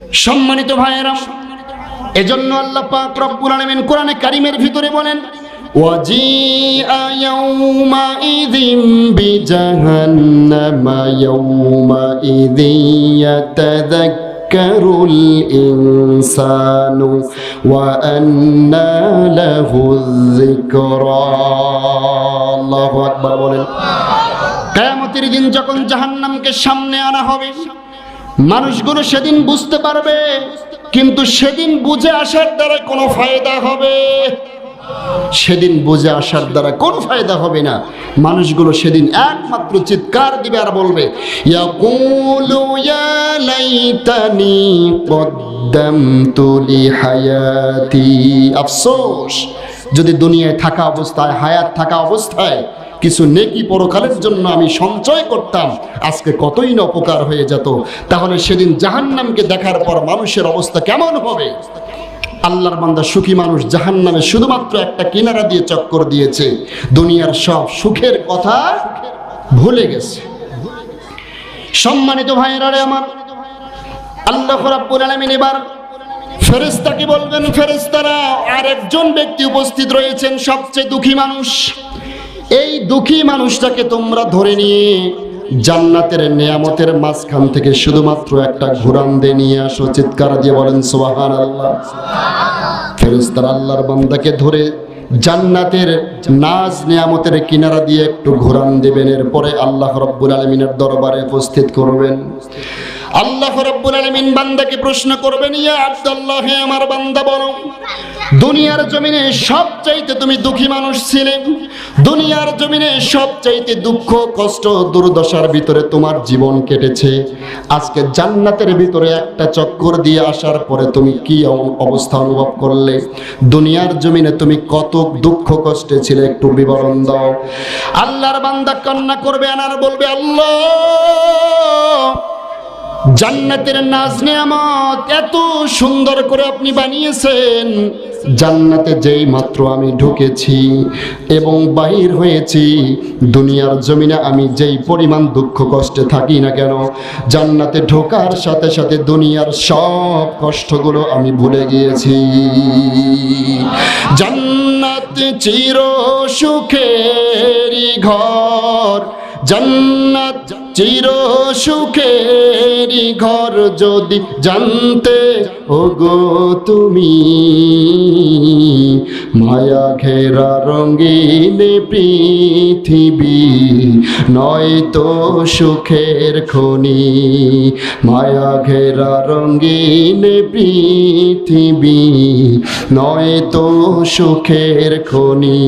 সম্মানিত ভাইয়েরা, এজন্য আল্লাহ পাক রব্বুল আলামিন কোরআনে কারীমের ভিতরে বলেন, ওয়াজিআ ইয়াউমাইযিম বিজাহান্নামা ইয়াউমাইযিন ইয়াতাযাক্কারুল ইনসানু ওয়া আন্না লাহুয যিকরা। আল্লাহু আকবার বলেন। কিয়ামতের দিন যখন জাহান্নামকে সামনে আনা হবে, মানুষগুলো সেদিন বুঝতে পারবে, কিন্তু সেদিন বুঝে আসার দ্বারা কোনো ফায়দা হবে? সেদিন বুঝে আসার দ্বারা কোনো ফায়দা হবে না। মানুষগুলো সেদিন একমাত্র চিৎকার দিবে আর বলবে, ইয়াকুলু ইয়া লাইতানি কদ্দামতু লিহায়াতি। আফসোস, যদি দুনিয়ায় থাকা অবস্থায়, হায়াত থাকা অবস্থায় কিছু নেকি পরকালের জন্য আমি সঞ্চয় করতাম, আজকে কতই না উপকার হয়ে যেত। তাহলে সেদিন জাহান্নামকে দেখার পর মানুষের অবস্থা কেমন হবে? আল্লাহর বান্দা সুখী মানুষ জাহান্নামে শুধুমাত্র একটা কিনারা দিয়ে চক্কর দিয়েছে, দুনিয়ার সব সুখের কথা ভুলে গেছে। সম্মানিত ভাইয়েরা আমার, আল্লাহ রাব্বুল আলামিন এবার ফেরেশতাকে বলবেন, ফেরেশতারা আরেকজন ব্যক্তি উপস্থিত রয়েছেন, সবচেয়ে দুঃখী মানুষ। এই দুঃখী মানুষটাকে তোমরা ধরে নিয়ে জান্নাতের নেয়ামতের মাঝখান থেকে শুধুমাত্র একটা ঘুরান দিয়ে নিয়ে আসো। চিৎকার দিয়ে বলেন সুবহানাল্লাহ। ফেরেশতারা আল্লাহর বান্দাকে ধরে জান্নাতের নাজ নেয়ামতের কিনারা দিয়ে একটু ঘুরান দেবেন, এরপরে আল্লাহ রাব্বুল আলামিনের দরবারে উপস্থিত করবেন। আল্লাহ রাব্বুল আলামিন বান্দাকে প্রশ্ন করবেন, ইয়া আব্দুল্লাহ, হে আমার বান্দা, বলো দুনিয়ার জমিনে সবচাইতে তুমি দুঃখী মানুষ ছিলে, দুনিয়ার জমিনে সবচাইতে দুঃখ কষ্ট দুর্দশার ভিতরে তোমার জীবন কেটেছে। আজকে জান্নাতের ভিতরে একটা চক্কর দিয়ে আসার পরে তুমি কি অবস্থা অনুভব করলে? দুনিয়ার জমিনে তুমি কত দুঃখ কষ্টে ছিলে, একটু বিবরণ দাও। আল্লাহর বান্দা কান্না করবে আর বলবে, আল্লাহ, জান্নাতের নাজ নেয়ামত এত সুন্দর করে আপনি বানিয়েছেন, জান্নাতে যেই মাত্র আমি ঢুকেছি এবং বাহির হয়েছি, দুনিয়ার জমিনে আমি যেই পরিমাণ দুঃখ কষ্টে থাকি না কেন, জান্নাতে ঢোকার সাথে সাথে দুনিয়ার সব কষ্টগুলো আমি ভুলে গিয়েছি। জান্নাত চির সুখেরই ঘর, জান্নাত চির সুখেরই ঘর, যদি জানতে ওগো তুমি, মায়া ঘেরা রঙিন পৃথিবী নয় তো সুখের খনি, মায়া ঘেরা রঙিন পৃথিবী নয় তো সুখের খনি।